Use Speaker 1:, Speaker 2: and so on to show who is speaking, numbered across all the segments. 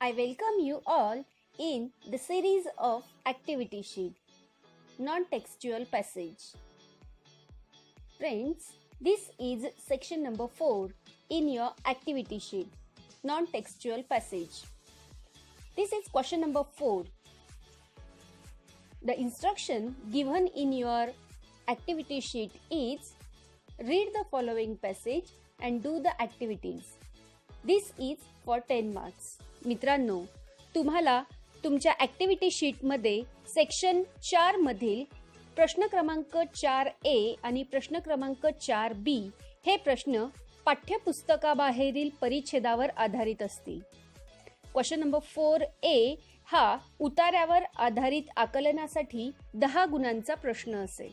Speaker 1: I welcome you all in the series of activity sheet, non-textual passage. Friends, this is section number 4 in your activity sheet, non-textual passage. This is question number 4. The instruction given in your activity sheet is read the following passage and do the activities. This is for 10 marks. मित्रांनो, तुम्हाला तुमच्या activity शीटमध्ये section 4 मधील प्रश्न क्रमांक 4A आणि प्रश्न क्रमांक 4B हे प्रश्न पाठ्यपुस्तकाबाहेरील परिच्छेदावर आधारित असतील. क्वेश्चन नंबर 4A हा उतार्यावर आधारित आकलनासाठी 10 गुणांचा प्रश्न असेल.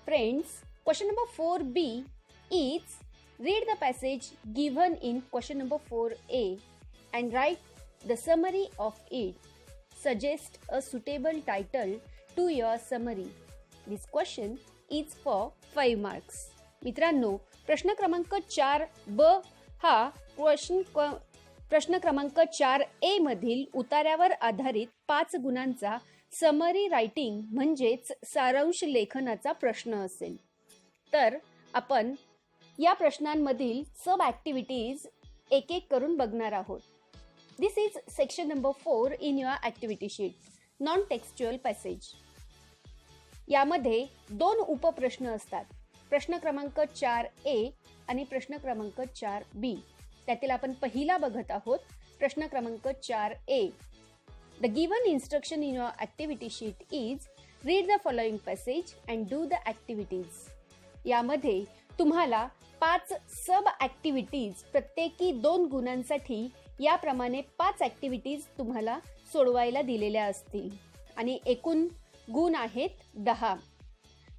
Speaker 1: Friends, question number 4B is read the passage given in question number 4A and write the summary of it. Suggest a suitable title to your summary. This question is for 5 marks. मित्रांनो, प्रश्न क्रमांक 4B हा प्रश्न क्रमांक 4A मधील उतार्यावर आधारित 5 गुणांचा summary writing म्हणजेच सारांश लेखनाचा प्रश्न असेल. तर आपण या प्रश्नांमधील सब ॲक्टिव्हिटीज एक एक करून बघणार आहोत. This is section number 4 in your activity sheet, non textual passage. यामध्ये 2 उपप्रश्न असतात, प्रश्न क्रमांक 4A आणि प्रश्न क्रमांक 4B. त्यातील आपण पहिला बघत आहोत, प्रश्न क्रमांक 4A. The given instruction in your activity sheet is read the following passage and do the activities. यामध्ये तुम्हाला 5 सब ॲक्टिव्हिटीज प्रत्येकी 2 गुणांसाठी याप्रमाणे 5 ॲक्टिव्हिटीज तुम्हाला सोडवायला दिलेल्या असतील आणि एकूण गुण आहेत 10.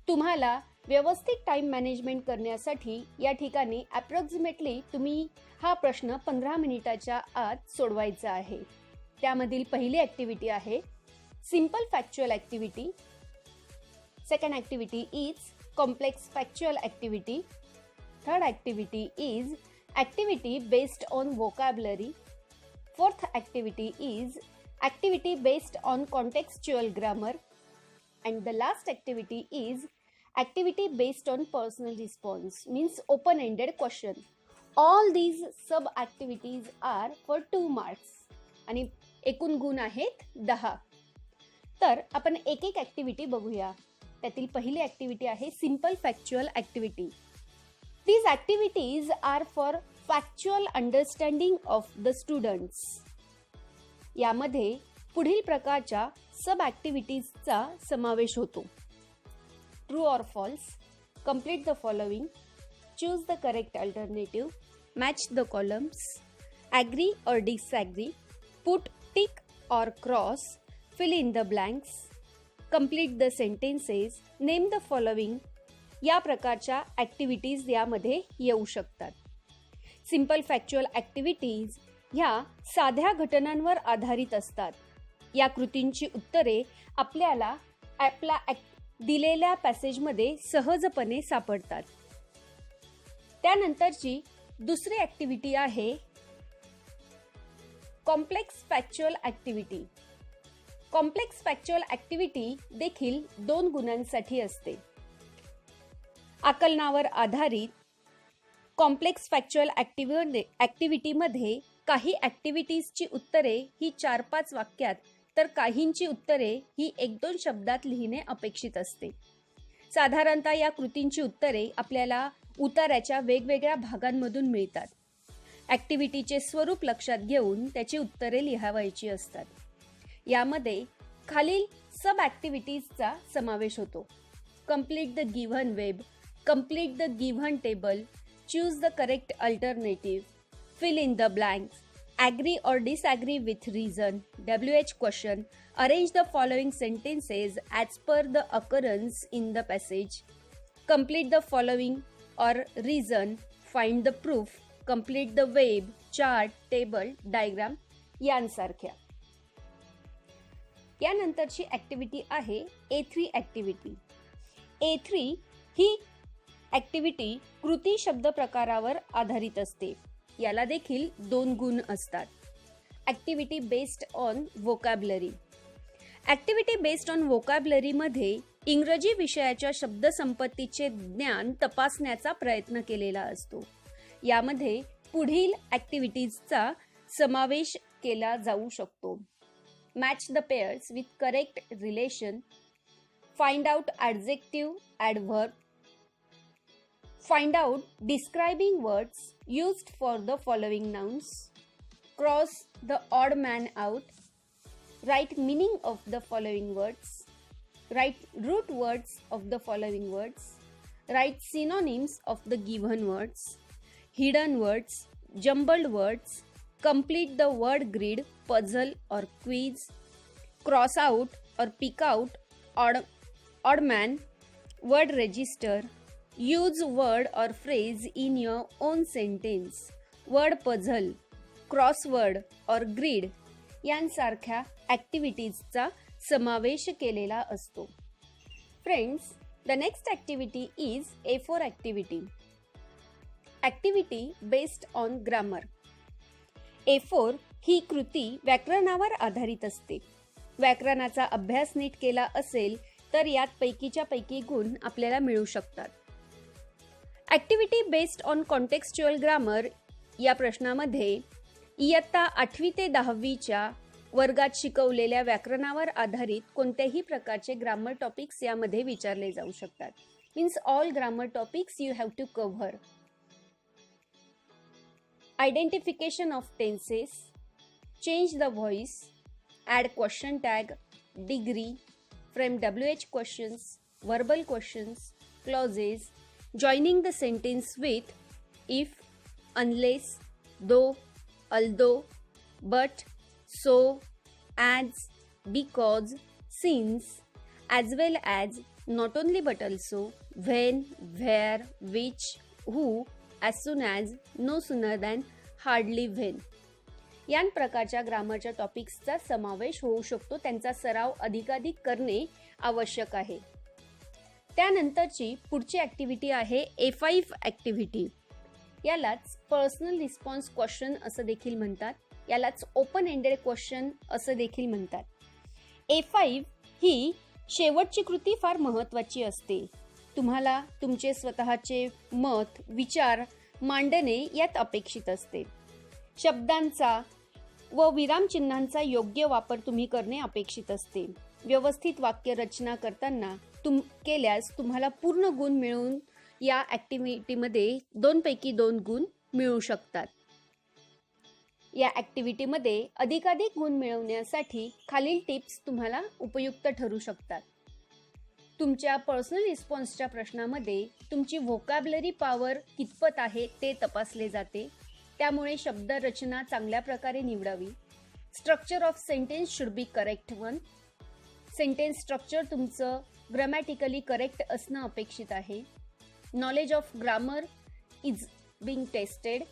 Speaker 1: तुम्हाला व्यवस्थित टाइम मॅनेजमेंट करण्यासाठी या ठिकाणी अप्रॉक्सिमेटली तुम्ही हा प्रश्न 15 मिनिटाच्या आत सोडवायचा आहे. त्यामधील पहिली ॲक्टिव्हिटी आहे simple factual activity. Second activity is complex factual activity. Third activity is activity based on vocabulary. Fourth activity is activity based on contextual grammar. And the last activity is activity based on personal response, means open-ended question. All these sub activities are for 2 marks. आणि एकूण गुण आहेत 10. तर आपण एक एक activity बघूया. त्यातील पहिली ॲक्टिव्हिटी आहे simple factual activity. These activities are for factual understanding of the students. यामध्ये पुढील प्रकारच्या सब ॲक्टिव्हिटीजचा समावेश होतो. True or false, complete the following, choose the correct alternative, match the columns, agree or disagree, put tick or cross, fill in the blanks, complete the sentences, name the following या प्रकारच्या activities यामध्ये येऊ शकतात. Simple factual activities ह्या साध्या घटनांवर आधारित असतात. या कृतींची उत्तरे आपल्याला दिलेल्या पॅसेजमध्ये सहजपणे सापडतात. त्यानंतरची दुसरी ॲक्टिव्हिटी आहे complex factual activity. Complex factual activity देखील 2 गुणांसाठी असते. आकलनावर आधारित कॉम्प्लेक्स फॅक्च्युअल ॲक्टिव्हिटीमध्ये काही ॲक्टिव्हिटीजची उत्तरे ही 4-5 वाक्यात तर काहींची उत्तरे ही 1-2 शब्दात लिहिणे अपेक्षित असते. साधारणतः या कृतींची उत्तरे आपल्याला उतार्याच्या वेगवेगळ्या भागांमधून मिळतात. ॲक्टिव्हिटीचे स्वरूप लक्षात घेऊन त्याची उत्तरे लिहावायची असतात. यामध्ये खालील सब ॲक्टिव्हिटीजचा समावेश होतो. Complete the given web, complete the given table, choose the correct alternative, fill in the blanks, agree or disagree with reason, WH question, arrange the following sentences as per the occurrence in the passage, complete the following or reason, find the proof, complete the web, chart, table, diagram यांसारख्या. यानंतरची activity आहे A3 activity. A3 ही activity कृती शब्द प्रकारावर आधारित असते. याला देखील 2 गुण असतात. Activity based on vocabulary. Activity based on व्होकॅब्युलरीमध्ये इंग्रजी विषयाच्या शब्दसंपत्तीचे ज्ञान तपासण्याचा प्रयत्न केलेला असतो. यामध्ये पुढील ॲक्टिव्हिटीजचा समावेश केला जाऊ शकतो. Match the pairs with correct relation, find out adjective, adverb, find out describing words used for the following nouns, cross the odd man out, write meaning of the following words, write root words of the following words, write synonyms of the given words, hidden words, jumbled words, complete the word grid, puzzle or quiz, cross out or pick out odd man, word register, use word or phrase in your own sentence, word puzzle, crossword or grid यांसारख्या ॲक्टिव्हिटीजचा समावेश केलेला असतो. Friends, the next activity is A4 activity. Activity based on grammar. A4 ही कृती व्याकरणावर आधारित असते. व्याकरणाचा अभ्यास नीट केला असेल तर यात पैकीच्या पैकी गुण आपल्याला मिळू शकतात. ॲक्टिव्हिटी बेस्ड ऑन कॉन्टेक्स्च्युअल ग्रामर या प्रश्नामध्ये इयत्ता 8वी ते 10वीच्या वर्गात शिकवलेल्या व्याकरणावर आधारित कोणत्याही प्रकारचे ग्रामर टॉपिक्स यामध्ये विचारले जाऊ शकतात. Means all grammar topics you have to cover. Identification of tenses, change the voice, add question tag, degree, frame WH questions, verbal questions, clauses, joining the sentence with if, unless, though, although, but, so, as, because, since, as well as, not only but also, when, where, which, who, as soon as, no sooner than, hardly when. या प्रकारच्या ग्रामरच्या टॉपिक्सचा समावेश होऊ शकतो. त्यांचा सराव अधिकाधिक करणे आवश्यक आहे. त्यानंतरची पुढची ॲक्टिव्हिटी आहे A5 ॲक्टिव्हिटी. यालाच पर्सनल रिस्पॉन्स क्वेश्चन असं देखील म्हणतात. यालाच ओपन एंडेड क्वेश्चन असं देखील म्हणतात. A5 ही शेवटची कृती फार महत्त्वाची असते. तुम्हाला तुमचे स्वतःचे मत, विचार मांडणे यात अपेक्षित असते. शब्दांचा व विरामचिन्हांचा योग्य वापर तुम्ही करणे अपेक्षित असते. व्यवस्थित वाक्य रचना करताना केल्यास तुम्हाला पूर्ण गुण मिळून या ॲक्टिव्हिटीमध्ये 2 पैकी 2 गुण मिळू शकतात. या ॲक्टिव्हिटीमध्ये अधिकाधिक गुण मिळवण्यासाठी खालील टिप्स तुम्हाला उपयुक्त ठरू शकतात. तुमच्या पर्सनल रिस्पॉन्सच्या प्रश्नामध्ये तुमची व्होकॅब्युलरी पॉवर कितपत आहे ते तपासले जाते. त्यामुळे शब्द रचना चांगल्या प्रकारे निवडावी. Structure of sentence should be correct one. Sentence structure तुमचं ग्रामॅटिकली करेक्ट असणं अपेक्षित आहे. Knowledge of grammar is being tested.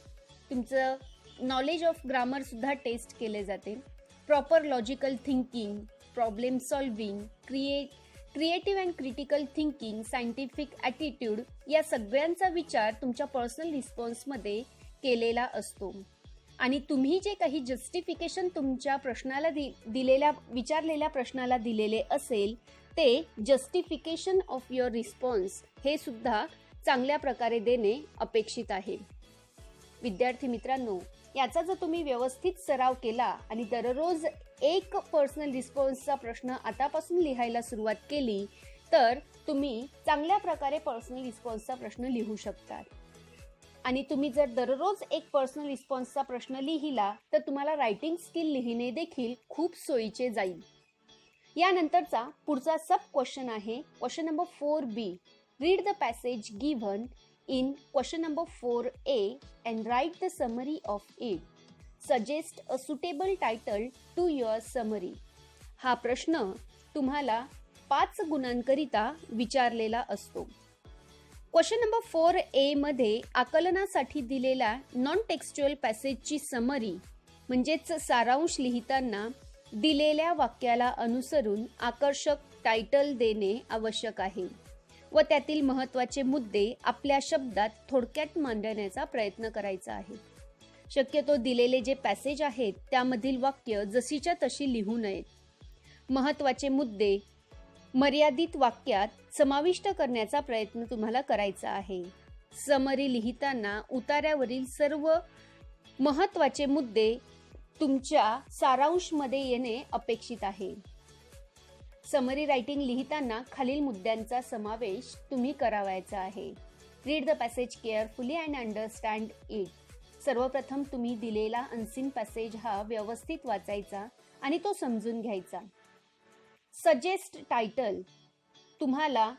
Speaker 1: तुमचं नॉलेज ऑफ ग्रामर सुद्धा टेस्ट केले जाते. Proper logical thinking, problem solving, creative and critical thinking, scientific attitude या सगळ्यांचा विचार तुमच्या पर्सनल रिस्पॉन्समध्ये केलेला असतो. आणि तुम्ही जे काही जस्टिफिकेशन तुमच्या प्रश्नाला विचारलेल्या प्रश्नाला दिलेले असेल ते जस्टिफिकेशन ऑफ युअर रिस्पॉन्स हे सुद्धा चांगल्या प्रकारे देणे अपेक्षित आहे. विद्यार्थी मित्रांनो, याचा जर तुम्ही व्यवस्थित सराव केला आणि दररोज एक पर्सनल रिस्पॉन्सचा प्रश्न आतापासून लिहायला सुरुवात केली तर तुम्ही चांगल्या प्रकारे पर्सनल रिस्पॉन्सचा प्रश्न लिहू शकतात. आणि तुम्ही जर दररोज एक पर्सनल रिस्पॉन्सचा प्रश्न लिहिला तर तुम्हाला रायटिंग स्किल लिहिणे देखील खूप सोयीचे जाईल. यानंतरचा पुढचा सब क्वेश्चन आहे question number 4B. Read the passage given in question number 4A and write the summary of it. Suggest a suitable title to your summary. हा प्रश्न तुम्हाला 5 गुणांकरिता विचारलेला असतो. क्वेश्चन नंबर 4A मध्ये आकलनासाठी दिलेल्या नॉन टेक्स्च्युअल पॅसेजची समरी म्हणजेच सारांश लिहिताना दिलेल्या वाक्याला अनुसरून आकर्षक टायटल देणे आवश्यक आहे व त्यातील महत्त्वाचे मुद्दे आपल्या शब्दात थोडक्यात मांडण्याचा प्रयत्न करायचा आहे. शक्यतो दिलेले जे पॅसेज आहेत त्यामधील वाक्य जशीच्या तशी लिहू नयेत. महत्त्वाचे मुद्दे मर्यादित वाक्यात समाविष्ट करण्याचा प्रयत्न तुम्हाला करायचा आहे. समरी लिहिताना उतार्यावरील सर्व महत्त्वाचे मुद्दे तुमच्या सारांशमध्ये येणे अपेक्षित आहे. समरी रायटिंग लिहिताना खालील मुद्द्यांचा समावेश तुम्ही करावायचा आहे. Read the passage carefully and understand it. सर्वप्रथम तुम्ही दिलेला अनसीन पॅसेज हा व्यवस्थित वाचायचा आणि तो समजून घ्यायचा. Suggest title. तुम्हाला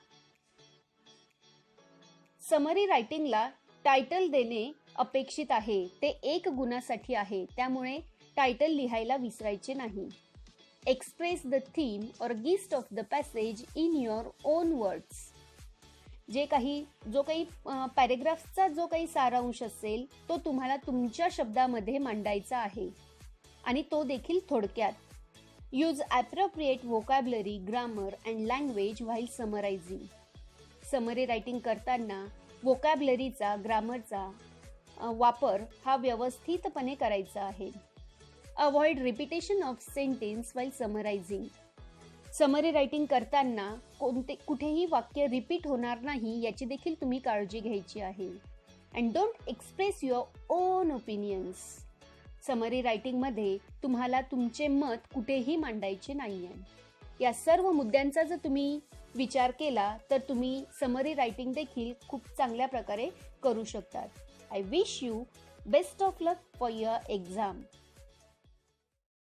Speaker 1: समरी रायटिंगला टायटल देणे अपेक्षित आहे. ते 1 गुणासाठी आहे, त्यामुळे टायटल लिहायला विसरायचे नाही. एक्सप्रेस द थीम और gist of the passage in your on words. जो काही पॅरेग्राफचा जो काही सारांश असेल तो तुम्हाला तुमच्या शब्दामध्ये मांडायचा आहे आणि तो देखील थोडक्यात. Use appropriate vocabulary, grammar and language while summarising. Summary writing करताना व्होकॅब्युलरीचा, ग्रामरचा वापर हा व्यवस्थितपणे करायचा आहे. Avoid repetition of sentence while summarising. Summary writing करताना कुठेही वाक्य रिपीट होणार नाही याची देखील तुम्ही काळजी घ्यायची आहे. And don't express your own opinions. Summary रायटिंगमध्ये तुम्हाला तुमचे मत कुठेही मांडायचे नाही आहे. या सर्व मुद्द्यांचा जर तुम्ही विचार केला तर तुम्ही समरी रायटिंग देखील खूप चांगल्या प्रकारे करू शकतात. I wish you best of luck for your exam.